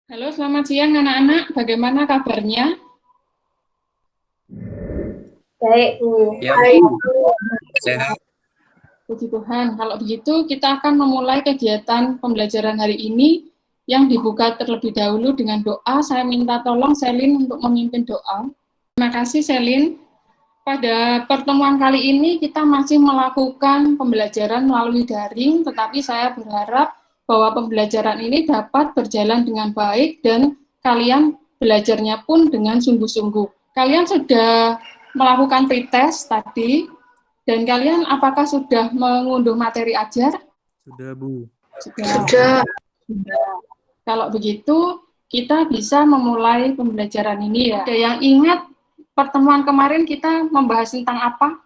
Halo, selamat siang anak-anak. Bagaimana kabarnya? Baik, Bu. Ya, Baik. Bu. Sehat. Puji Tuhan. Kalau begitu, kita akan memulai kegiatan pembelajaran hari ini yang dibuka terlebih dahulu dengan doa. Saya minta tolong Selin untuk memimpin doa. Terima kasih, Selin. Pada pertemuan kali ini, kita masih melakukan pembelajaran melalui daring, tetapi saya berharap bahwa pembelajaran ini dapat berjalan dengan baik dan kalian belajarnya pun dengan sungguh-sungguh. Kalian sudah melakukan pretest tadi, dan kalian apakah sudah mengunduh materi ajar? Sudah, Bu. Sudah. Kalau begitu, kita bisa memulai pembelajaran ini ya. Ada yang ingat pertemuan kemarin kita membahas tentang apa?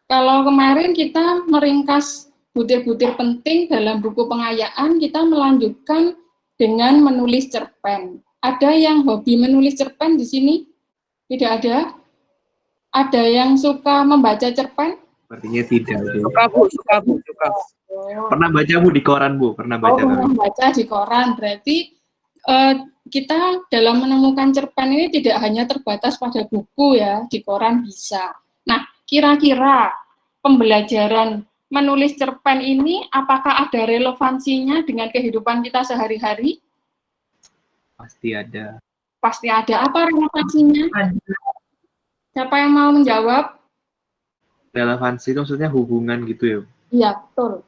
Kalau kemarin kita meringkas butir-butir penting dalam buku pengayaan, kita melanjutkan dengan menulis cerpen. Ada yang hobi menulis cerpen di sini? Tidak ada? Ada yang suka membaca cerpen? Sepertinya tidak, Bu. Suka, Bu. Suka. Pernah baca, Bu, di koran, Bu. Pernah baca. Pernah baca di koran. Berarti kita dalam menemukan cerpen ini tidak hanya terbatas pada buku ya, di koran bisa. Nah, kira-kira pembelajaran menulis cerpen ini apakah ada relevansinya dengan kehidupan kita sehari-hari? Pasti ada. Pasti ada. Apa relevansinya? Siapa yang mau menjawab? Relevansi itu maksudnya hubungan gitu ya. Iya, betul.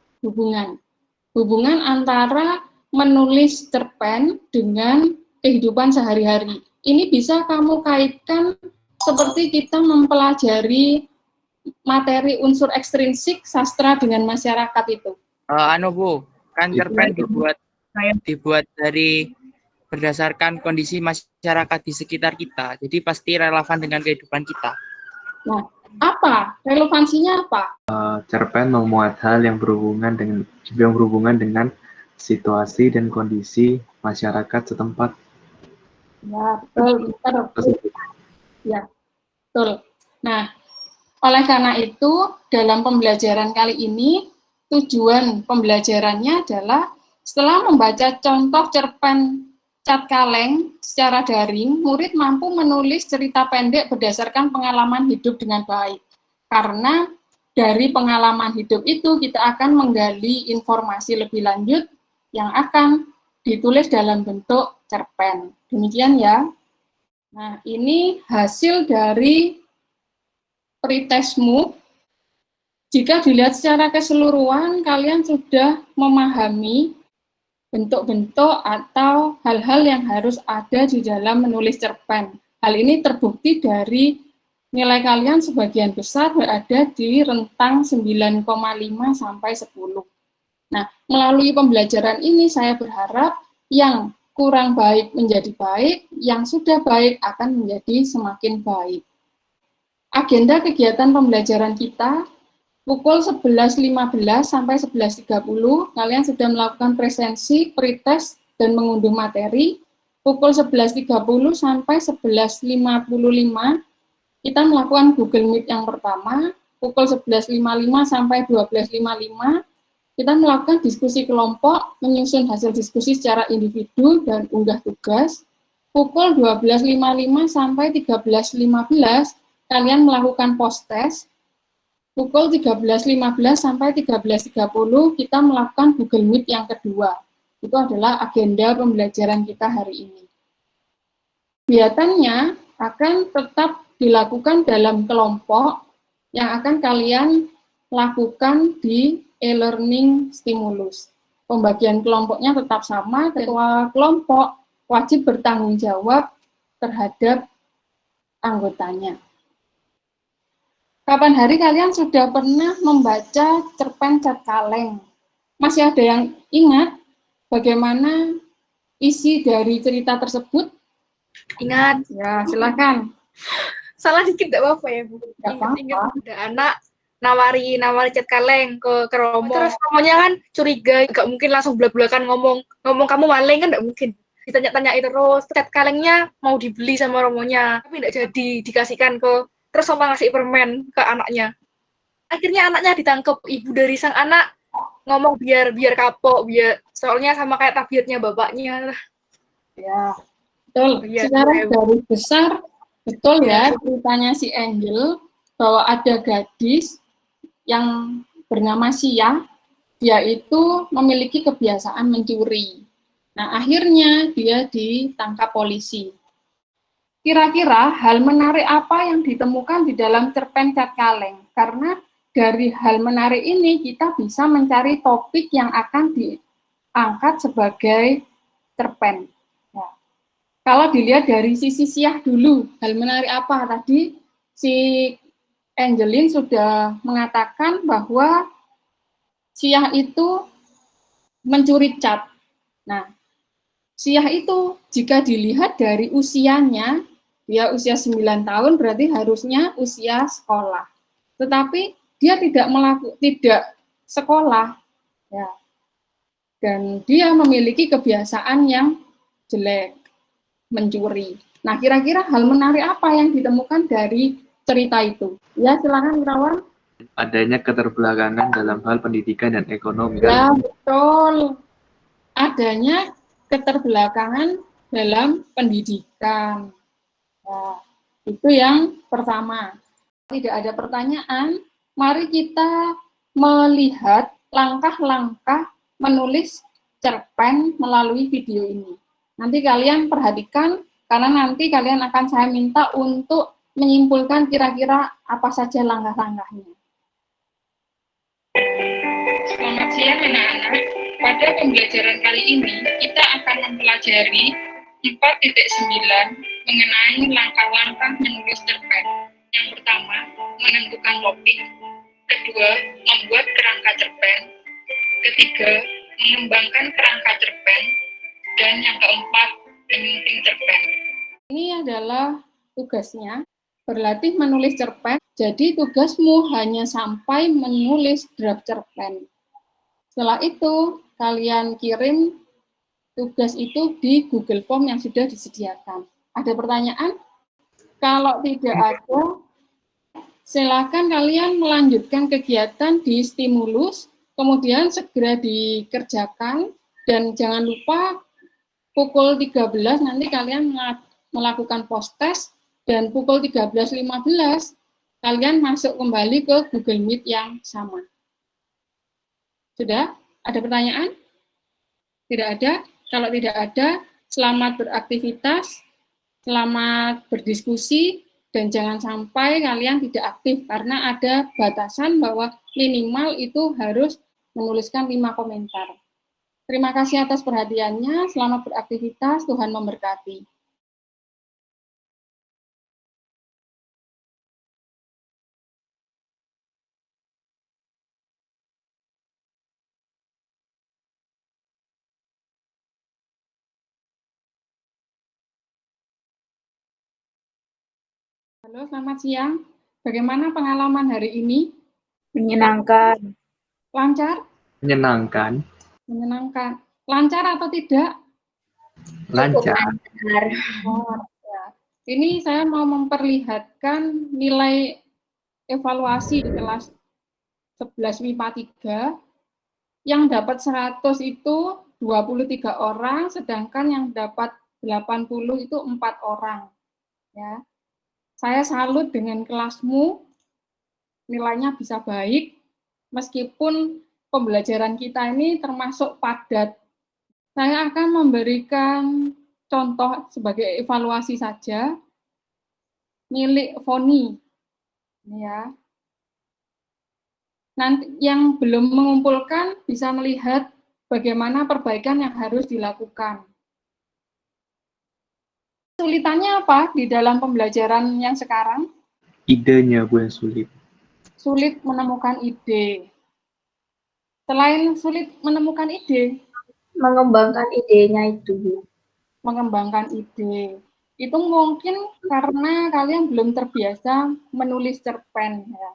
Hubungan antara menulis cerpen dengan kehidupan sehari-hari. Ini bisa kamu kaitkan seperti kita mempelajari materi unsur ekstrinsik sastra dengan masyarakat itu. Bu, kan cerpen dibuat dari berdasarkan kondisi masyarakat di sekitar kita. Jadi pasti relevan dengan kehidupan kita. Nah, apa relevansinya apa? Cerpen memuat hal yang berhubungan dengan situasi dan kondisi masyarakat setempat. Ya, betul. Ya, betul. Nah, oleh karena itu, dalam pembelajaran kali ini, tujuan pembelajarannya adalah setelah membaca contoh cerpen Cat Kaleng secara daring, murid mampu menulis cerita pendek berdasarkan pengalaman hidup dengan baik. Karena dari pengalaman hidup itu kita akan menggali informasi lebih lanjut yang akan ditulis dalam bentuk cerpen. Demikian ya. Nah, ini hasil dari pretestmu. Jika dilihat secara keseluruhan, kalian sudah memahami bentuk-bentuk atau hal-hal yang harus ada di dalam menulis cerpen. Hal ini terbukti dari nilai kalian sebagian besar berada di rentang 9,5 sampai 10. Nah, melalui pembelajaran ini saya berharap yang kurang baik menjadi baik, yang sudah baik akan menjadi semakin baik. Agenda kegiatan pembelajaran kita pukul 11.15 sampai 11.30, kalian sudah melakukan presensi, pretest, dan mengunduh materi. Pukul 11.30 sampai 11.55, kita melakukan Google Meet yang pertama. Pukul 11.55 sampai 12.55, kita melakukan diskusi kelompok, menyusun hasil diskusi secara individu, dan unggah tugas. Pukul 12.55 sampai 13.15, kalian melakukan post-test. Pukul 13.15 sampai 13.30 kita melakukan Google Meet yang kedua. Itu adalah agenda pembelajaran kita hari ini. Kegiatannya akan tetap dilakukan dalam kelompok yang akan kalian lakukan di e-learning stimulus. Pembagian kelompoknya tetap sama, ketua kelompok wajib bertanggung jawab terhadap anggotanya. Kapan hari kalian sudah pernah membaca cerpen Cat Kaleng? Masih ada yang ingat bagaimana isi dari cerita tersebut? Ingat. Ya, silakan. Salah dikit enggak apa-apa ya, Bu. Ingat ada anak nawari Cat Kaleng ke Romo. Terus Romonya kan curiga, enggak mungkin langsung belak-belakan ngomong kamu maling kan enggak mungkin. Ditanya-tanyai terus, Cat Kalengnya mau dibeli sama Romonya, tapi enggak jadi dikasihkan ke, terus sama ngasih permen ke anaknya. Akhirnya anaknya ditangkap, ibu dari sang anak ngomong biar kapok, soalnya sama kayak tabiatnya bapaknya. Ya, betul. Iya, Secara iya. garis besar, betul ya ceritanya si Angel, bahwa ada gadis yang bernama Sia, dia itu memiliki kebiasaan mencuri. Nah, akhirnya dia ditangkap polisi. Kira-kira hal menarik apa yang ditemukan di dalam cerpen Cat Kaleng? Karena dari hal menarik ini kita bisa mencari topik yang akan diangkat sebagai cerpen. Ya. Kalau dilihat dari sisi Siah dulu, hal menarik apa? Tadi si Angeline sudah mengatakan bahwa Siah itu mencuri cat. Nah, Siah itu jika dilihat dari usianya, dia usia 9 tahun berarti harusnya usia sekolah. Tetapi dia tidak sekolah, ya. Dan dia memiliki kebiasaan yang jelek, mencuri. Nah, kira-kira hal menarik apa yang ditemukan dari cerita itu? Ya, silakan Irawan. Adanya keterbelakangan dalam hal pendidikan dan ekonomi. Ya, betul. Adanya keterbelakangan dalam pendidikan. Nah, itu yang pertama. Tidak ada pertanyaan, mari kita melihat langkah-langkah menulis cerpen melalui video ini. Nanti kalian perhatikan, karena nanti kalian akan saya minta untuk menyimpulkan kira-kira apa saja langkah-langkahnya. Selamat siang anak-anak. Pada pembelajaran kali ini, kita akan mempelajari 4.9 mengenai langkah-langkah menulis cerpen. Yang pertama, menentukan topik. Kedua, membuat kerangka cerpen. Ketiga, mengembangkan kerangka cerpen. Dan yang keempat, menyunting cerpen. Ini adalah tugasnya, berlatih menulis cerpen. Jadi tugasmu hanya sampai menulis draft cerpen. Setelah itu, kalian kirim tugas itu di Google Form yang sudah disediakan. Ada pertanyaan? Kalau tidak ada, silakan kalian melanjutkan kegiatan di stimulus, kemudian segera dikerjakan, dan jangan lupa pukul 13 nanti kalian melakukan post-test, dan pukul 13.15 kalian masuk kembali ke Google Meet yang sama. Sudah? Ada pertanyaan? Tidak ada? Kalau tidak ada, selamat beraktivitas, selamat berdiskusi, dan jangan sampai kalian tidak aktif, karena ada batasan bahwa minimal itu harus menuliskan 5 komentar. Terima kasih atas perhatiannya, selamat beraktivitas, Tuhan memberkati. Halo, selamat siang. Bagaimana pengalaman hari ini? Menyenangkan. Lancar? Menyenangkan. Menyenangkan. Lancar atau tidak? Lancar. Ya. Ini saya mau memperlihatkan nilai evaluasi di kelas 11 MIPA 3. Yang dapat 100 itu 23 orang, sedangkan yang dapat 80 itu 4 orang. Ya. Saya salut dengan kelasmu, nilainya bisa baik, meskipun pembelajaran kita ini termasuk padat. Saya akan memberikan contoh sebagai evaluasi saja, milik Foni. Ya. Nanti yang belum mengumpulkan bisa melihat bagaimana perbaikan yang harus dilakukan. Kesulitannya apa di dalam pembelajaran yang sekarang? Idenya Bu yang sulit. Sulit menemukan ide. Selain sulit menemukan ide, Mengembangkan idenya itu. mengembangkan ide. Itu mungkin karena kalian belum terbiasa menulis cerpen. Ya.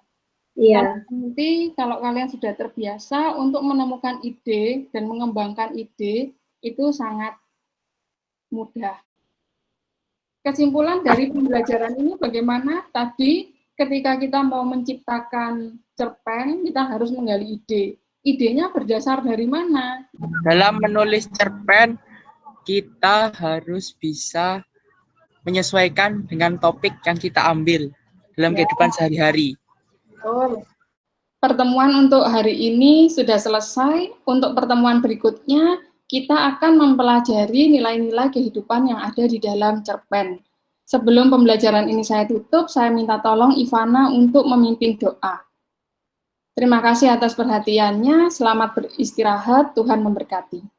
Iya. Nanti kalau kalian sudah terbiasa untuk menemukan ide dan mengembangkan ide, itu sangat mudah. Kesimpulan dari pembelajaran ini bagaimana? Tadi ketika kita mau menciptakan cerpen, kita harus menggali ide. Idenya berdasar dari mana? Dalam menulis cerpen, kita harus bisa menyesuaikan dengan topik yang kita ambil dalam kehidupan sehari-hari. Pertemuan untuk hari ini sudah selesai. Untuk pertemuan berikutnya, kita akan mempelajari nilai-nilai kehidupan yang ada di dalam cerpen. Sebelum pembelajaran ini saya tutup, saya minta tolong Ivana untuk memimpin doa. Terima kasih atas perhatiannya. Selamat beristirahat. Tuhan memberkati.